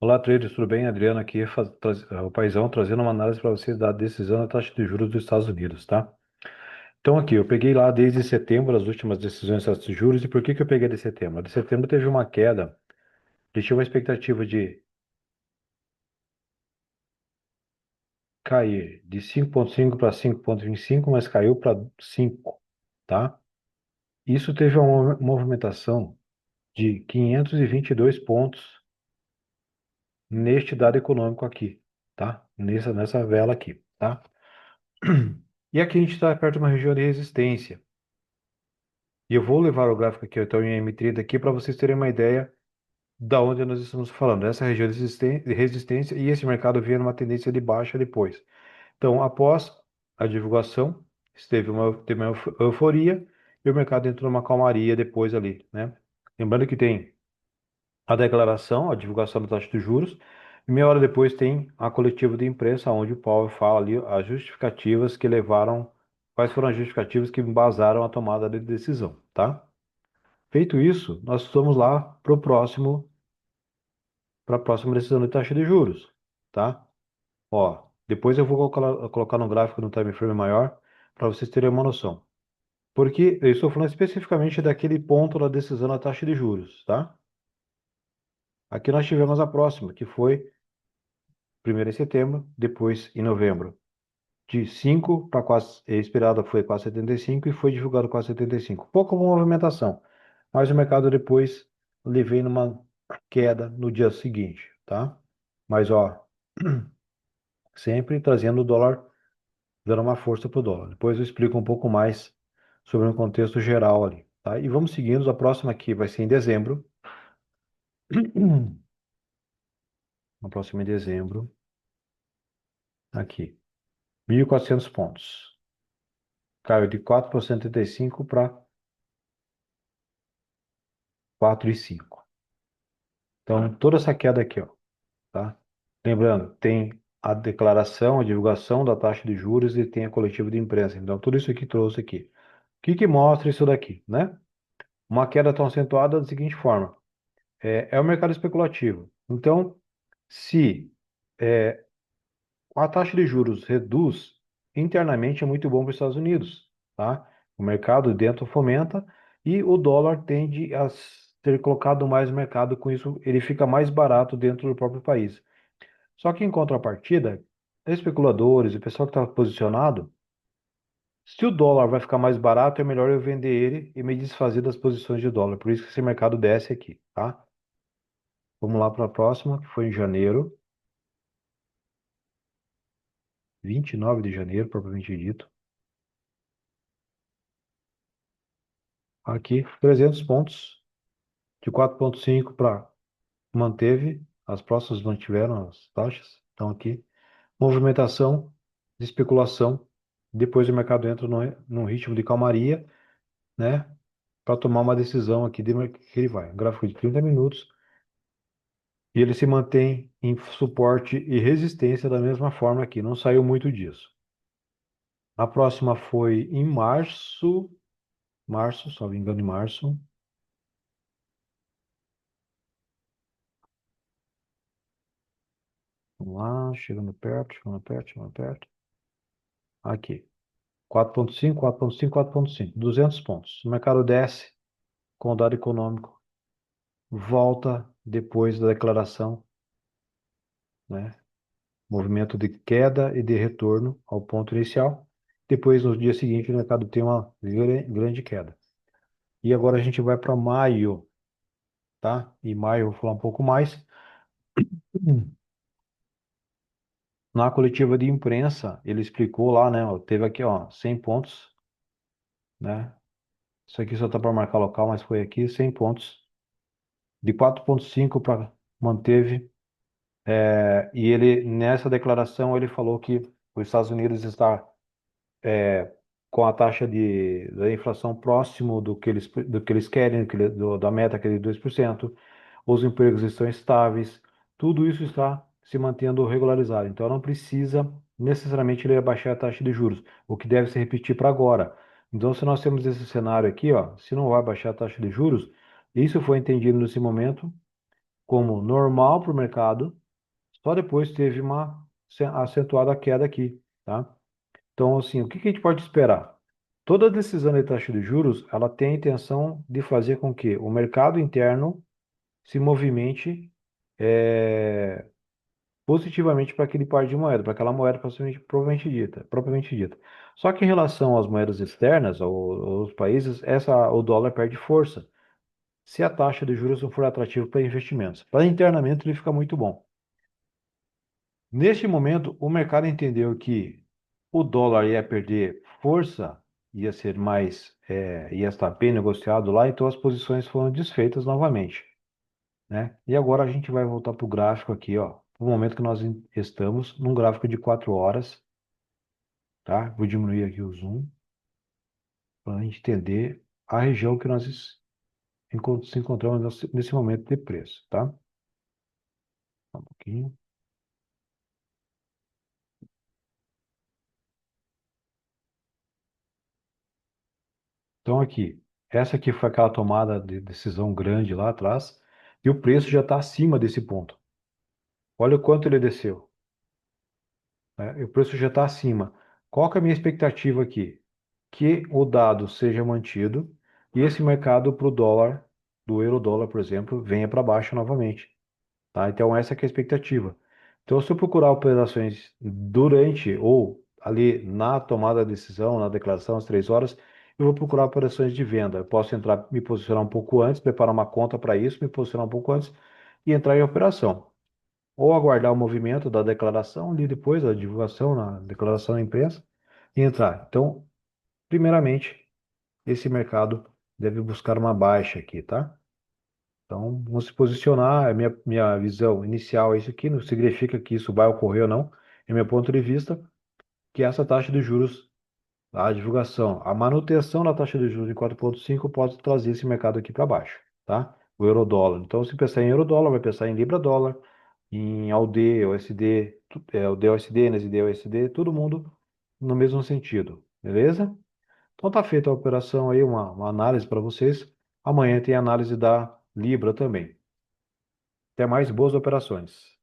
Olá, traders, tudo bem? Adriano aqui, o Paizão, trazendo uma análise para vocês da decisão da taxa de juros dos Estados Unidos, tá? Então aqui, eu peguei lá desde setembro as últimas decisões da taxa de juros, e por que que eu peguei de setembro? A de setembro teve uma queda, ele tinha uma expectativa de cair de 5,5 para 5,25, mas caiu para 5, tá? Isso teve uma movimentação de 522 pontos neste dado econômico aqui, tá? Nessa vela aqui, tá? E aqui a gente está perto de uma região de resistência. E eu vou levar o gráfico aqui, então, em M30 aqui, para vocês terem uma ideia da onde nós estamos falando. Essa região de resistência e esse mercado vinha numa tendência de baixa depois. Então, após a divulgação, teve uma euforia e o mercado entrou numa calmaria depois ali, né? Lembrando que tem a declaração, a divulgação da taxa de juros, e meia hora depois tem a coletiva de imprensa, onde o Powell fala ali as justificativas que levaram, quais foram as justificativas que embasaram a tomada de decisão, tá? Feito isso, nós estamos lá para a próxima decisão de taxa de juros, tá? Ó, depois eu vou colocar no gráfico no time frame maior para vocês terem uma noção. Porque eu estou falando especificamente daquele ponto da decisão da taxa de juros, tá? Aqui nós tivemos a próxima, que foi primeiro em setembro, depois em novembro. De 5 para quase, esperada foi 4,75 e foi divulgado 4,75. Pouca movimentação, mas o mercado depois levei numa queda no dia seguinte, tá? Mas ó, sempre trazendo o dólar, dando uma força para o dólar. Depois eu explico um pouco mais sobre o contexto geral ali, tá? E vamos seguindo, a próxima aqui vai ser em dezembro. A próxima em dezembro, aqui, 1.400 pontos. Caiu de 4,75 para 4,5. Então, toda essa queda aqui, ó, tá? Lembrando, tem a declaração, a divulgação da taxa de juros e tem a coletiva de imprensa. Então, tudo isso aqui trouxe aqui. O que que mostra isso daqui, né? Uma queda tão acentuada da seguinte forma: é o mercado especulativo. Então, se é, a taxa de juros reduz, internamente é muito bom para os Estados Unidos, tá? O mercado dentro fomenta e o dólar tende a ser colocado mais no mercado, com isso ele fica mais barato dentro do próprio país. Só que em contrapartida, especuladores, o pessoal que está posicionado, se o dólar vai ficar mais barato, é melhor eu vender ele e me desfazer das posições de dólar. Por isso que esse mercado desce aqui, tá? Vamos lá para a próxima, que foi em janeiro, 29 de janeiro, propriamente dito. Aqui, 300 pontos, de 4,5 para manteve, as próximas mantiveram as taxas. Então aqui, movimentação de especulação. Depois o mercado entra num ritmo de calmaria, né? Para tomar uma decisão aqui de que ele vai. Um gráfico de 30 minutos. E ele se mantém em suporte e resistência da mesma forma aqui. Não saiu muito disso. A próxima foi em março, só me engano, em março. Vamos lá, chegando perto, chegando perto, chegando perto. Aqui. 4,5, 4,5, 4,5. 200 pontos. O mercado desce com o dado econômico. Volta depois da declaração, né? Movimento de queda e de retorno ao ponto inicial. Depois, no dia seguinte, o mercado tem uma grande queda. E agora a gente vai para maio, tá? Em maio eu vou falar um pouco mais. Na coletiva de imprensa, ele explicou lá, né? Ó, teve aqui, ó, 100 pontos, né? Isso aqui só tá para marcar local, mas foi aqui 100 pontos. De 4,5 para manteve. E ele, nessa declaração, ele falou que os Estados Unidos está com a taxa da inflação próximo do que eles querem, da meta que é de 2%. Os empregos estão estáveis, tudo isso está se mantendo regularizado. Então, não precisa necessariamente ele abaixar a taxa de juros, o que deve se repetir para agora. Então, se nós temos esse cenário aqui, ó, se não vai baixar a taxa de juros, isso foi entendido nesse momento como normal para o mercado, só depois teve uma acentuada queda aqui, tá? Então, assim, o que que a gente pode esperar? Toda decisão de taxa de juros, ela tem a intenção de fazer com que o mercado interno se movimente eh, positivamente para aquele par de moeda, para aquela moeda propriamente dita. Só que em relação às moedas externas, aos países, o dólar perde força se a taxa de juros não for atrativa para investimentos. Para internamente ele fica muito bom. Neste momento, o mercado entendeu que o dólar ia perder força, ia ser mais, ia estar bem negociado lá, então as posições foram desfeitas novamente, né? E agora a gente vai voltar para o gráfico aqui, ó, no momento que nós estamos num gráfico de 4 horas, tá? Vou diminuir aqui o zoom para a gente entender a região que nós se encontramos nesse momento de preço, tá? Só um pouquinho. Então aqui, essa aqui foi aquela tomada de decisão grande lá atrás, e o preço já está acima desse ponto. Olha o quanto ele desceu, né? E o preço já está acima. Qual que é a minha expectativa aqui? Que o dado seja mantido e esse mercado para o dólar, do euro-dólar, por exemplo, venha para baixo novamente, tá? Então essa que é a expectativa. Então se eu procurar operações durante ou ali na tomada da decisão, na declaração às 3 horas, eu vou procurar operações de venda. Eu posso entrar, me posicionar um pouco antes, preparar uma conta para isso, me posicionar um pouco antes e entrar em operação. Ou aguardar o movimento da declaração ali depois, da divulgação na declaração da imprensa e entrar. Então, primeiramente, esse mercado deve buscar uma baixa aqui, tá? Então, vamos se posicionar. Minha visão inicial é isso aqui, não significa que isso vai ocorrer ou não. É meu ponto de vista que essa taxa de juros, a divulgação, a manutenção da taxa de juros em 4,5 pode trazer esse mercado aqui para baixo, tá? O euro-dólar. Então, se pensar em euro-dólar, vai pensar em libra-dólar, em AUD, USD, UD, USD, NSD, USD, todo mundo no mesmo sentido, beleza? Então tá feita a operação aí, uma análise para vocês. Amanhã tem análise da Libra também. Até mais, boas operações.